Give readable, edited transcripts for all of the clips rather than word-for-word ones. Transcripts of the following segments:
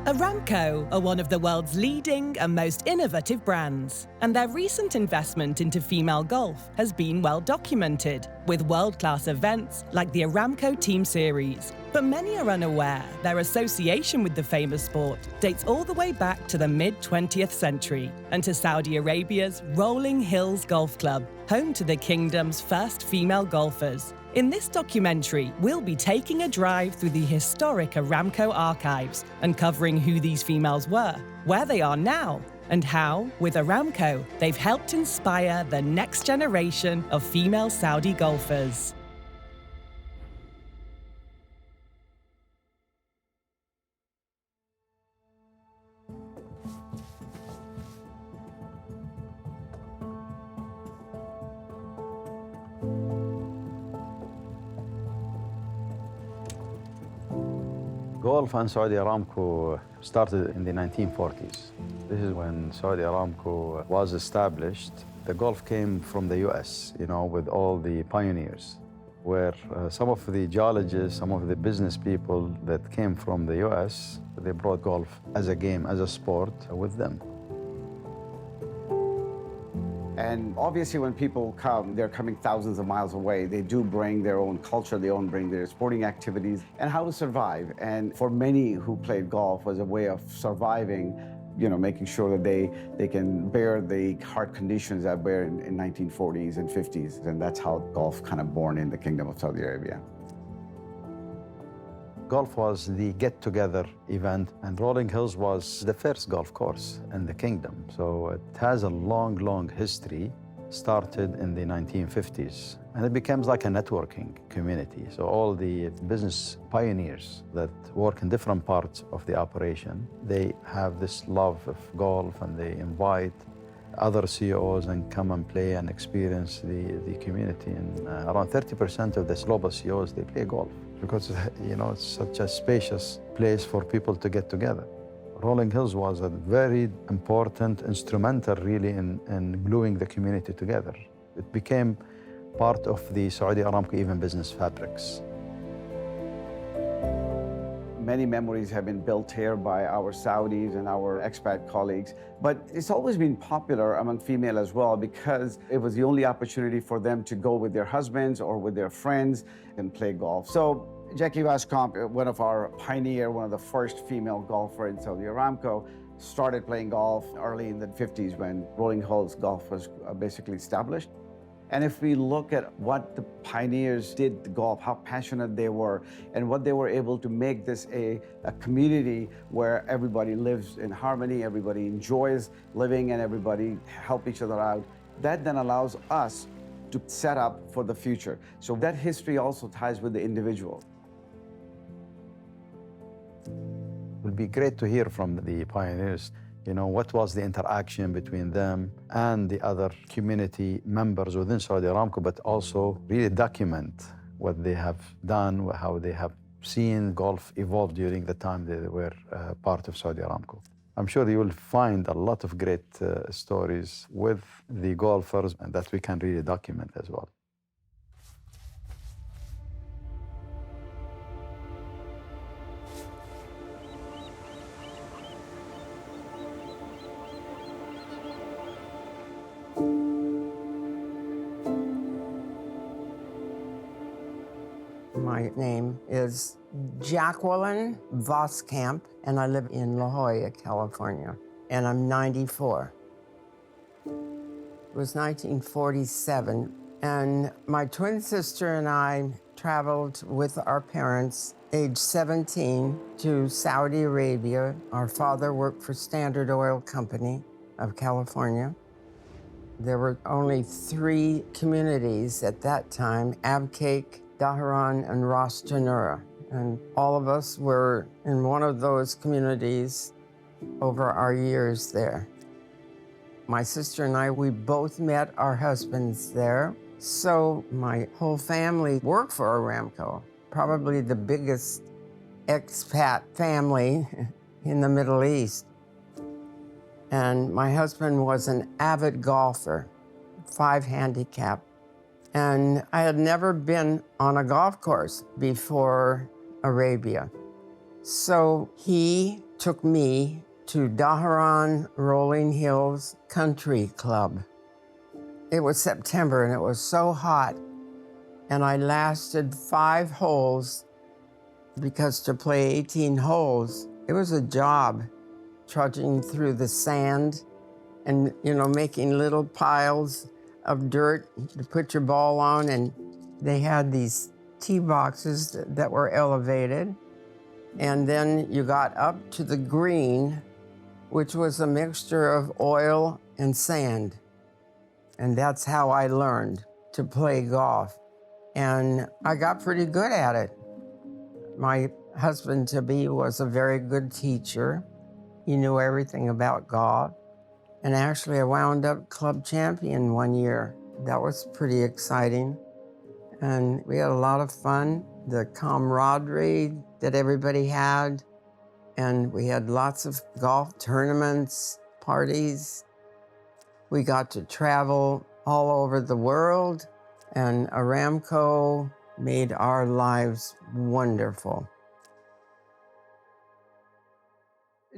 Aramco are one of the world's leading and most innovative brands, and their recent investment into female golf has been well documented, with world-class events like the Aramco Team Series. But many are unaware their association with the famous sport dates all the way back to the mid-20th century and to Saudi Arabia's Rolling Hills Golf Club, home to the kingdom's first female golfers. In this documentary, we'll be taking a drive through the historic Aramco archives and covering who these females were, where they are now, and how, with Aramco, they've helped inspire the next generation of female Saudi golfers. Golf and Saudi Aramco started in the 1940s. This is when Saudi Aramco was established. The golf came from the US, with all the pioneers, where some of the geologists, some of the business people that came from the US, they brought golf as a game, as a sport with them. And obviously when people come, they're coming thousands of miles away. They do bring their own culture, they bring their sporting activities and how to survive. And for many who played golf was a way of surviving, making sure that they can bear the hard conditions that were in 1940s and 50s. And that's how golf kind of born in the Kingdom of Saudi Arabia. Golf was the get-together event, and Rolling Hills was the first golf course in the kingdom. So it has a long, long history, started in the 1950s. And it becomes like a networking community. So all the business pioneers that work in different parts of the operation, they have this love of golf, and they invite other CEOs and come and play and experience the community. And around 30% of the global CEOs, they play golf, because it's such a spacious place for people to get together. Rolling Hills was a very important instrumental really in gluing the community together. It became part of the Saudi Aramco even business fabrics. Many memories have been built here by our Saudis and our expat colleagues, but it's always been popular among female as well, because it was the only opportunity for them to go with their husbands or with their friends and play golf. So Jackie Wascomp, one of our pioneer, one of the first female golfer in Saudi Aramco, started playing golf early in the 50s when Rolling Hills Golf was basically established. And if we look at what the pioneers did to golf, how passionate they were, and what they were able to make this a community where everybody lives in harmony, everybody enjoys living, and everybody help each other out, that then allows us to set up for the future. So that history also ties with the individual. It would be great to hear from the pioneers, what was the interaction between them and the other community members within Saudi Aramco, but also really document what they have done, how they have seen golf evolve during the time they were part of Saudi Aramco. I'm sure you will find a lot of great stories with the golfers and that we can really document as well. My name is Jacqueline Voskamp, and I live in La Jolla, California, and I'm 94. It was 1947, and my twin sister and I traveled with our parents, age 17, to Saudi Arabia. Our father worked for Standard Oil Company of California. There were only 3 communities at that time: Abqaiq, Dahran, and Ras Tanura. And all of us were in one of those communities over our years there. My sister and I, we both met our husbands there. So my whole family worked for Aramco, probably the biggest expat family in the Middle East. And my husband was an avid golfer, 5 handicap. And I had never been on a golf course before Arabia. So he took me to Daharan Rolling Hills Country Club. It was September and it was so hot, and I lasted 5 holes because to play 18 holes, it was a job, trudging through the sand and, making little piles of dirt to put your ball on. And they had these tee boxes that were elevated. And then you got up to the green, which was a mixture of oil and sand. And that's how I learned to play golf. And I got pretty good at it. My husband-to-be was a very good teacher. He knew everything about golf. And actually, I wound up club champion one year. That was pretty exciting. And we had a lot of fun. The camaraderie that everybody had. And we had lots of golf tournaments, parties. We got to travel all over the world. And Aramco made our lives wonderful.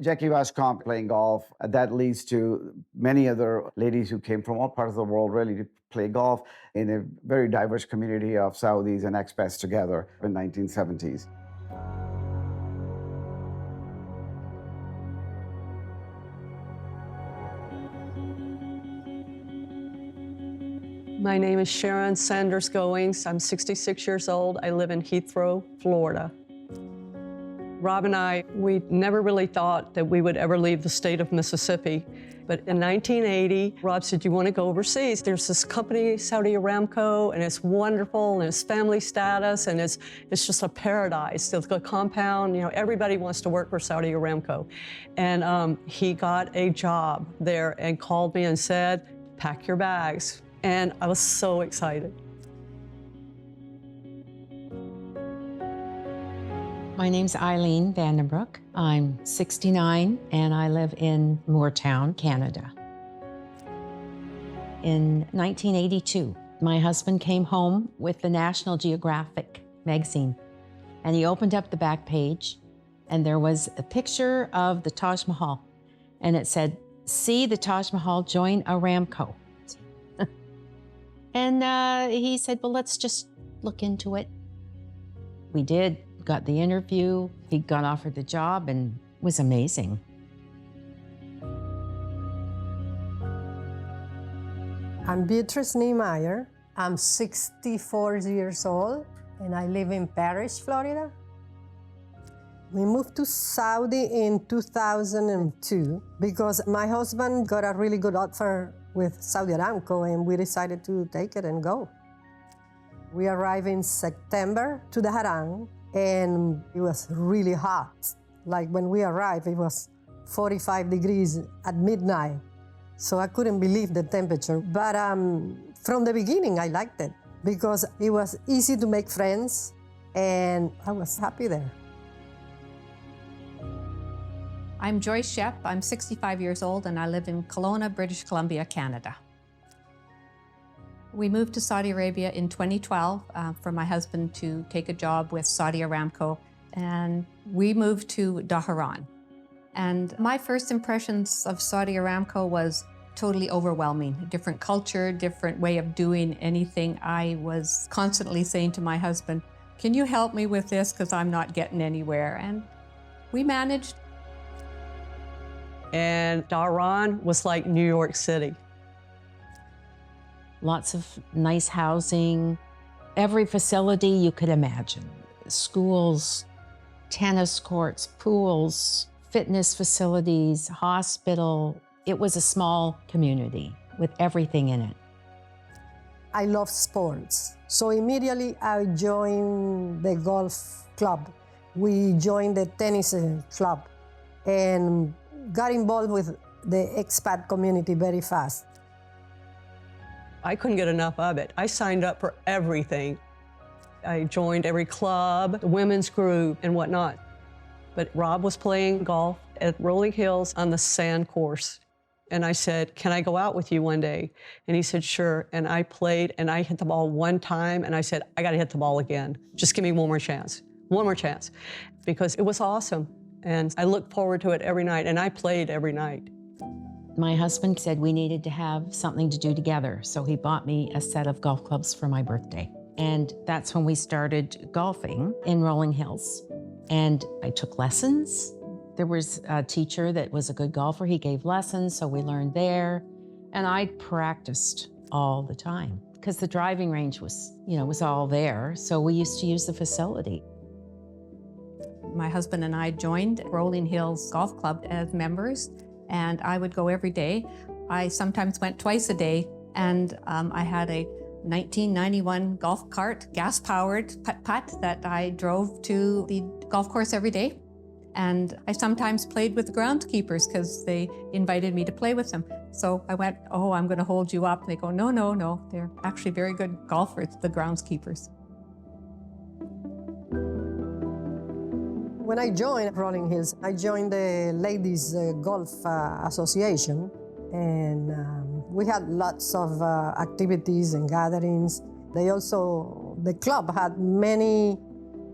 Jackie Wascomp playing golf, that leads to many other ladies who came from all parts of the world really to play golf in a very diverse community of Saudis and expats together in the 1970s. My name is Sharon Sanders Goings. I'm 66 years old. I live in Heathrow, Florida. Rob and I, we never really thought that we would ever leave the state of Mississippi. But in 1980, Rob said, "You want to go overseas? There's this company, Saudi Aramco, and it's wonderful, and it's family status, and it's just a paradise. The compound, everybody wants to work for Saudi Aramco." And he got a job there and called me and said, "Pack your bags." And I was so excited. My name's Eileen Vandenbroek. I'm 69 and I live in Moortown, Canada. In 1982, my husband came home with the National Geographic magazine, and he opened up the back page and there was a picture of the Taj Mahal, and it said, "See the Taj Mahal, join Aramco." And he said, "Well, let's just look into it." We did. Got the interview, he got offered the job, and it was amazing. I'm Beatrice Niemeyer. I'm 64 years old, and I live in Parrish, Florida. We moved to Saudi in 2002 because my husband got a really good offer with Saudi Aramco, and we decided to take it and go. We arrived in September to the Haran, and it was really hot. Like when we arrived, it was 45 degrees at midnight. So I couldn't believe the temperature. But from the beginning, I liked it because it was easy to make friends, and I was happy there. I'm Joyce Shep. I'm 65 years old, and I live in Kelowna, British Columbia, Canada. We moved to Saudi Arabia in 2012 for my husband to take a job with Saudi Aramco, and we moved to Daharan. And my first impressions of Saudi Aramco was totally overwhelming. Different culture, different way of doing anything. I was constantly saying to my husband, "Can you help me with this? Because I'm not getting anywhere." And we managed. And Daharan was like New York City. Lots of nice housing, every facility you could imagine. Schools, tennis courts, pools, fitness facilities, hospital. It was a small community with everything in it. I love sports. So immediately I joined the golf club. We joined the tennis club and got involved with the expat community very fast. I couldn't get enough of it. I signed up for everything. I joined every club, the women's group, and whatnot. But Rob was playing golf at Rolling Hills on the sand course. And I said, "Can I go out with you one day?" And he said, "Sure." And I played, and I hit the ball one time, and I said, "I got to hit the ball again. Just give me one more chance." one more chance, because it was awesome. And I look forward to it every night, and I played every night. My husband said we needed to have something to do together, so he bought me a set of golf clubs for my birthday. And that's when we started golfing in Rolling Hills. And I took lessons. There was a teacher that was a good golfer. He gave lessons, so we learned there. And I practiced all the time because the driving range was, was all there. So we used to use the facility. My husband and I joined Rolling Hills Golf Club as members, and I would go every day. I sometimes went twice a day, and I had a 1991 golf cart, gas-powered putt-putt that I drove to the golf course every day. And I sometimes played with the groundskeepers because they invited me to play with them. So I went, oh, I'm going to hold you up. And they go, no, no, no. They're actually very good golfers, the groundskeepers. When I joined Rolling Hills, I joined the Ladies Golf Association, and we had lots of activities and gatherings. The club had many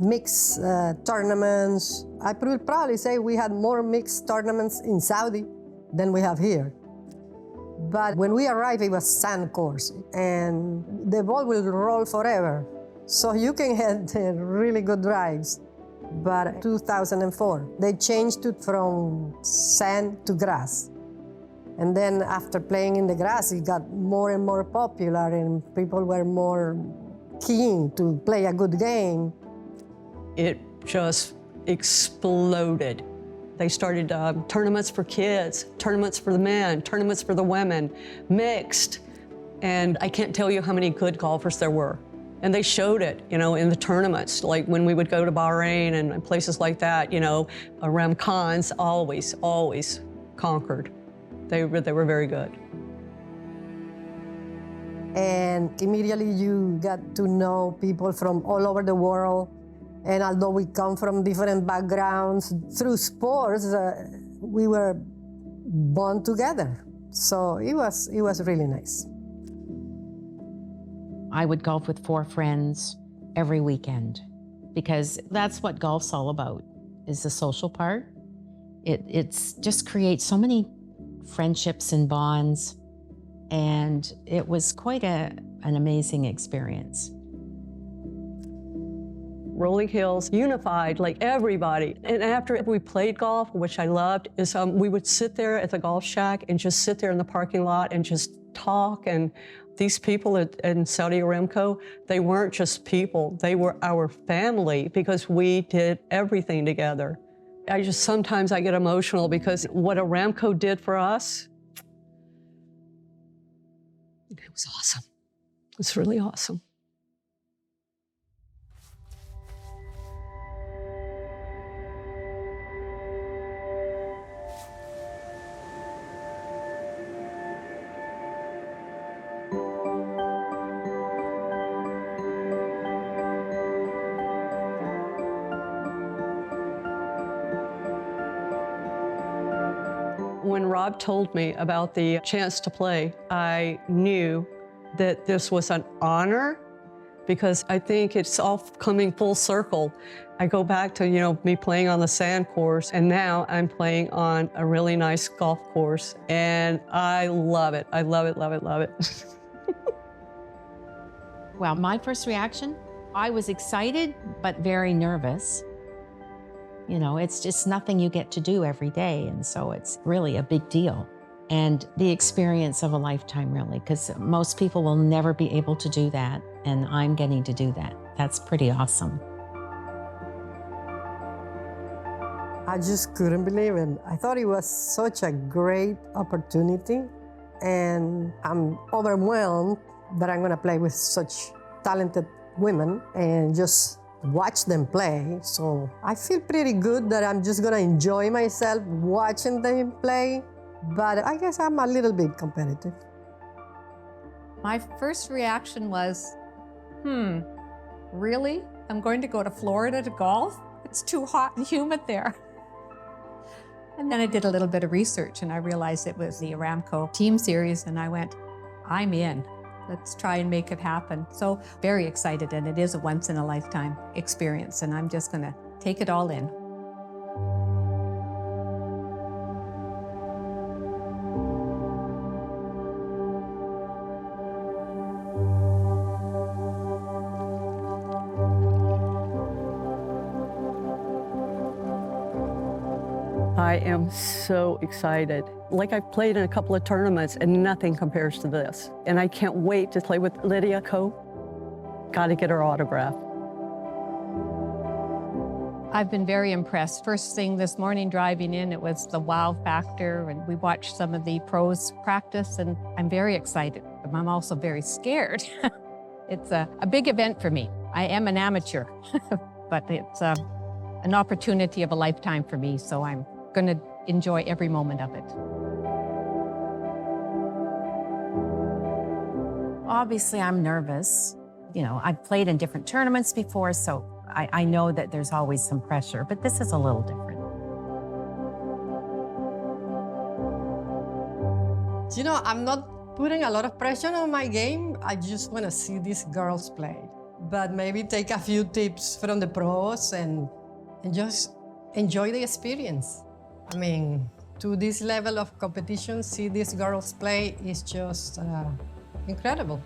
mixed tournaments. I would probably say we had more mixed tournaments in Saudi than we have here. But when we arrived, it was sand course, and the ball will roll forever. So you can hit really good drives. But 2004, they changed it from sand to grass. And then after playing in the grass, it got more and more popular, and people were more keen to play a good game. It just exploded. They started tournaments for kids, tournaments for the men, tournaments for the women, mixed. And I can't tell you how many good golfers there were. And they showed it, in the tournaments, like when we would go to Bahrain and places like that, Aramco always conquered. They were very good. And immediately you got to know people from all over the world. And although we come from different backgrounds, through sports, we were bond together. So it was really nice. I would golf with 4 friends every weekend because that's what golf's all about, is the social part. It's just creates so many friendships and bonds, and it was quite an amazing experience. Rolling Hills unified like everybody. And after we played golf, which I loved, is we would sit there at the golf shack and just sit there in the parking lot and just talk. And these people in Saudi Aramco, they weren't just people, they were our family because we did everything together. Sometimes I get emotional because what Aramco did for us, it was awesome. It's really awesome. When Rob told me about the chance to play, I knew that this was an honor because I think it's all coming full circle. I go back to, me playing on the sand course, and now I'm playing on a really nice golf course, and I love it. I love it, love it, love it. Well, my first reaction, I was excited, but very nervous. It's just nothing you get to do every day, and so it's really a big deal. And the experience of a lifetime, really, because most people will never be able to do that, and I'm getting to do that. That's pretty awesome. I just couldn't believe it. I thought it was such a great opportunity, and I'm overwhelmed that I'm going to play with such talented women and just watch them play. So I feel pretty good that I'm just going to enjoy myself watching them play, but I guess I'm a little bit competitive. My first reaction was, really? I'm going to go to Florida to golf? It's too hot and humid there. And then I did a little bit of research and I realized it was the Aramco Team Series, and I went, I'm in. Let's try and make it happen. So very excited, and it is a once-in-a-lifetime experience, and I'm just going to take it all in. I am so excited. Like, I've played in a couple of tournaments and nothing compares to this. And I can't wait to play with Lydia Ko. Got to get her autograph. I've been very impressed. First thing this morning driving in, it was the wow factor, and we watched some of the pros practice, and I'm very excited. I'm also very scared. It's a big event for me. I am an amateur, but it's an opportunity of a lifetime for me, so I'm going to enjoy every moment of it. Obviously, I'm nervous. You know, I've played in different tournaments before, so I know that there's always some pressure, but this is a little different. You know, I'm not putting a lot of pressure on my game. I just want to see these girls play. But maybe take a few tips from the pros and just enjoy the experience. I mean, to this level of competition, see these girls play is just incredible.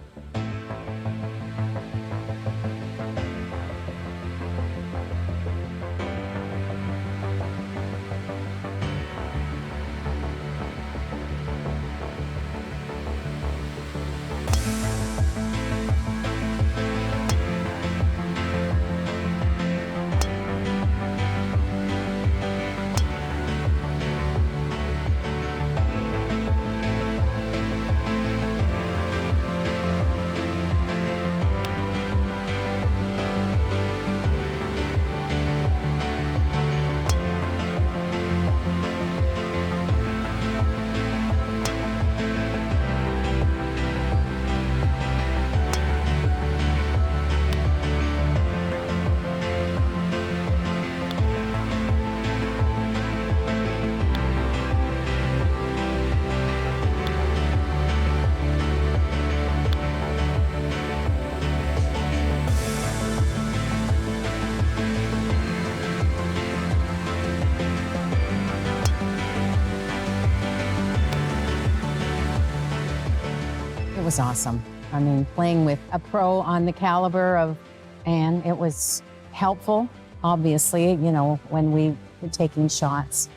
It was awesome. I mean, playing with a pro on the caliber of Anne, it was helpful, obviously, you know, when we were taking shots.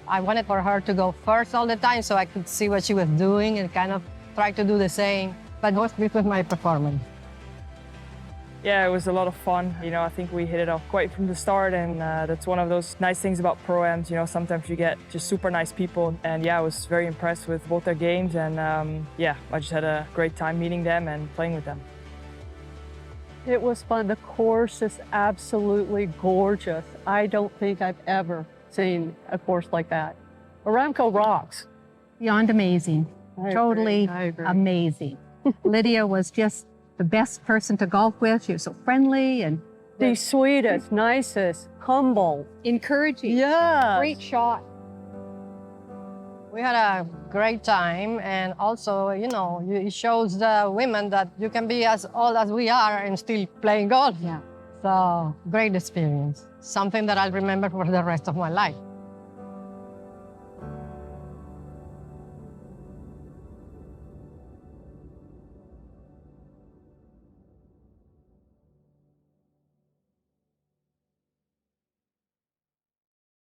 I wanted for her to go first all the time so I could see what she was doing and kind of try to do the same. But most pleased with my performance. Yeah, it was a lot of fun. You know, I think we hit it off quite from the start, and that's one of those nice things about Pro-Ams. You know, sometimes you get just super nice people, and yeah, I was very impressed with both their games, and yeah, I just had a great time meeting them and playing with them. It was fun. The course is absolutely gorgeous. I don't think I've ever seen a course like that. Aramco rocks. Beyond amazing. Totally I agree. amazing. Lydia was just the best person to golf with. She was so friendly and The sweetest, nicest, humble. encouraging. Yeah. Great shot. We had a great time, and also, you know, it shows the women that you can be as old as we are and still playing golf. Yeah. So, great experience. Something that I'll remember for the rest of my life.